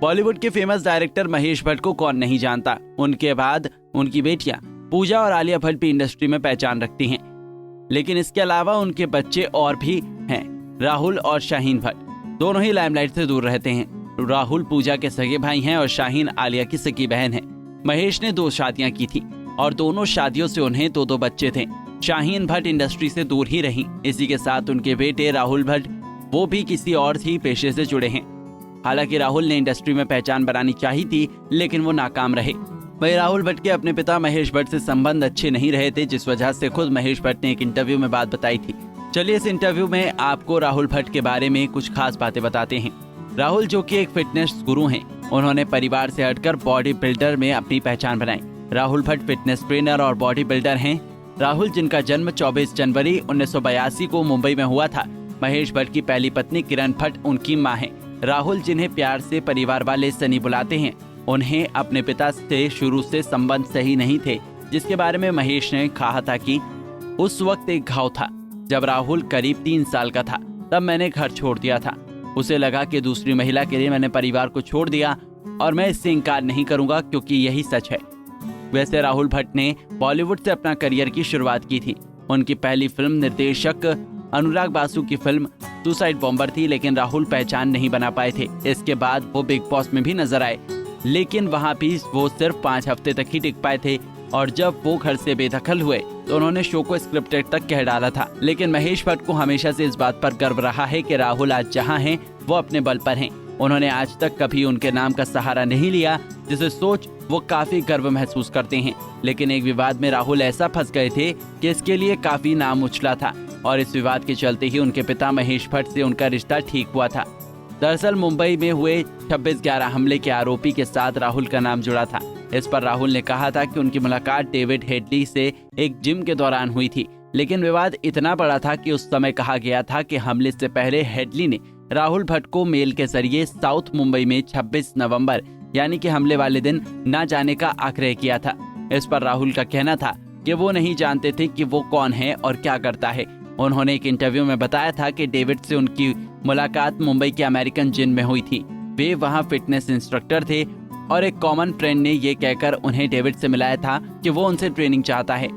बॉलीवुड के famous director Mahesh Bhatt को कौन नहीं जानता। उनके बाद उनकी बेटियां पूजा और आलिया भट्ट भी इंडस्ट्री में पहचान रखती हैं। लेकिन इसके अलावा उनके बच्चे और भी हैं, राहुल और शाहीन भट्ट। दोनों ही लाइमलाइट से दूर रहते हैं। राहुल पूजा के सगे भाई हैं और शाहीन आलिया की सगी बहन है। महेश ने 2 शादियां की थी और दोनों शादियों से उन्हें 2 बच्चे थे। शाहीन भट्ट इंडस्ट्री से दूर ही रहीं। इसी के साथ उनके बेटे राहुल भट्ट, वो भी किसी और ही पेशे से जुड़े हैं। हालांकि राहुल ने इंडस्ट्री में पहचान बनानी चाही थी, लेकिन वो नाकाम रहे। वही राहुल भट्ट के अपने पिता महेश भट्ट से संबंध अच्छे नहीं रहे थे, जिस वजह से खुद महेश भट्ट ने एक इंटरव्यू में बात बताई थी। चलिए इस इंटरव्यू में आपको राहुल भट्ट के बारे में कुछ खास बातें बताते हैं। राहुल, जो कि एक फिटनेस गुरु हैं, उन्होंने परिवार से हटकर बॉडी बिल्डर में अपनी पहचान बनाई। राहुल भट्ट फिटनेस ट्रेनर और बॉडी बिल्डर हैं। राहुल, जिनका जन्म 24 जनवरी 1982 को मुंबई में हुआ था। महेश भट्ट की पहली पत्नी किरण भट्ट उनकी मां है। राहुल, जिन्हें प्यार से परिवार वाले सनी बुलाते हैं, उन्हें अपने पिता से शुरू से संबंध सही नहीं थे, जिसके बारे में महेश ने कहा था कि उस वक्त एक घाव था। जब राहुल करीब 3 साल का था, तब मैंने घर छोड़ दिया था। उसे लगा कि दूसरी महिला के लिए मैंने परिवार को छोड़ दिया और मैं इससे इनकार नहीं करूंगा, क्योंकि यही सच है। वैसे राहुल भट्ट ने बॉलीवुड से अपना करियर की शुरुआत की थी। उनकी पहली फिल्म निर्देशक अनुराग बासु की फिल्म सुसाइड बॉम्बर थी, लेकिन राहुल पहचान नहीं बना पाए थे। इसके बाद वो बिग बॉस में भी नजर आए, लेकिन वहाँ भी वो सिर्फ 5 हफ्ते तक ही टिक पाए थे और जब वो घर से बेदखल हुए तो उन्होंने शो को स्क्रिप्टेड तक कह डाला था। लेकिन महेश भट्ट को हमेशा से इस बात पर गर्व रहा है कि राहुल आज जहाँ हैं वो अपने बल पर हैं। उन्होंने आज तक कभी उनके नाम का सहारा नहीं लिया, जिसे सोच वो काफी गर्व महसूस करते हैं। लेकिन एक विवाद में राहुल ऐसा फंस गए थे कि इसके लिए काफी नाम उछला था और इस विवाद के चलते ही उनके पिता महेश भट्ट से उनका रिश्ता ठीक हुआ था। दरअसल मुंबई में हुए 26/11 हमले के आरोपी के साथ राहुल का नाम जुड़ा था। इस पर राहुल ने कहा था कि उनकी मुलाकात डेविड हेडली से एक जिम के दौरान हुई थी। लेकिन विवाद इतना बड़ा था कि उस समय कहा गया था कि हमले से पहले हेडली ने राहुल भट्ट को मेल के जरिए साउथ मुंबई में 26 नवंबर यानी कि हमले वाले दिन न जाने का आग्रह किया था। इस पर राहुल का कहना था कि वो नहीं जानते थे कि वो कौन है और क्या करता है। उन्होंने एक इंटरव्यू में बताया था कि डेविड से उनकी मुलाकात मुंबई के अमेरिकन जिम में हुई थी। वे वहां फिटनेस इंस्ट्रक्टर थे और एक कॉमन फ्रेंड ने ये कहकर उन्हें डेविड से मिलाया था कि वो उनसे ट्रेनिंग चाहता है।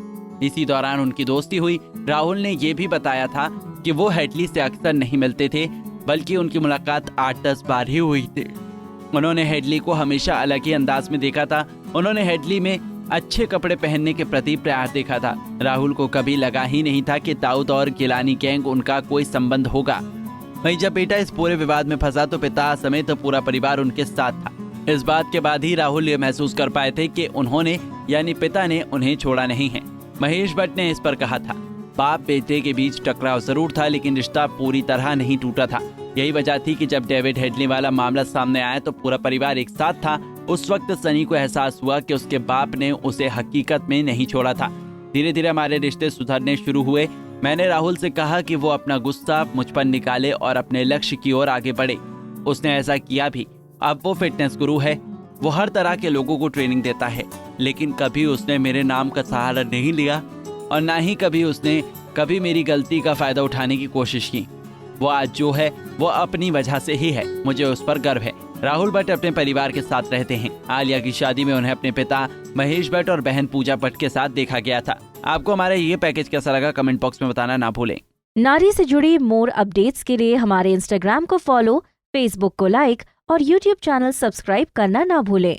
इसी दौरान उनकी दोस्ती हुई। राहुल ने ये भी बताया था कि वो हेडली से अक्सर नहीं मिलते थे, बल्कि उनकी मुलाकात 8-10 बार ही हुई थी। उन्होंने हेडली को हमेशा अलग ही अंदाज में देखा था। उन्होंने हेडली में अच्छे कपड़े पहनने के प्रति प्यार देखा था। राहुल को कभी लगा ही नहीं था कि दाऊद और गिलानी गैंग उनका कोई संबंध होगा। वहीं जब बेटा इस पूरे विवाद में फंसा तो पिता समेत पूरा परिवार उनके साथ था। इस बात के बाद ही राहुल ये महसूस कर पाए थे कि उन्होंने यानी पिता ने उन्हें छोड़ा नहीं है। महेश भट्ट ने इस पर कहा था, बाप बेटे के बीच टकराव जरूर था, लेकिन रिश्ता पूरी तरह नहीं टूटा था। यही वजह थी कि जब डेविड हेडली वाला मामला सामने आया तो पूरा परिवार एक साथ था। उस वक्त सनी को एहसास हुआ कि उसके बाप ने उसे हकीकत में नहीं छोड़ा था। धीरे धीरे हमारे रिश्ते सुधरने शुरू हुए। मैंने राहुल से कहा कि वो अपना गुस्सा मुझ पर निकाले और अपने लक्ष्य की ओर आगे बढ़े। उसने ऐसा किया भी। अब वो फिटनेस गुरु है। वो हर तरह के लोगों को ट्रेनिंग देता है, लेकिन कभी उसने मेरे नाम का सहारा नहीं लिया और ना ही कभी उसने कभी मेरी गलती का फायदा उठाने की कोशिश की। वो आज जो है वो अपनी वजह से ही है। मुझे उस पर गर्व है। राहुल भट्ट अपने परिवार के साथ रहते हैं। आलिया की शादी में उन्हें अपने पिता महेश भट्ट और बहन पूजा भट्ट के साथ देखा गया था। आपको हमारा ये पैकेज कैसा लगा कमेंट बॉक्स में बताना ना भूलें। नारी से जुड़ी मोर अपडेट्स के लिए हमारे इंस्टाग्राम को फॉलो, फेसबुक को लाइक और यूट्यूब चैनल सब्सक्राइब करना ना भूलें।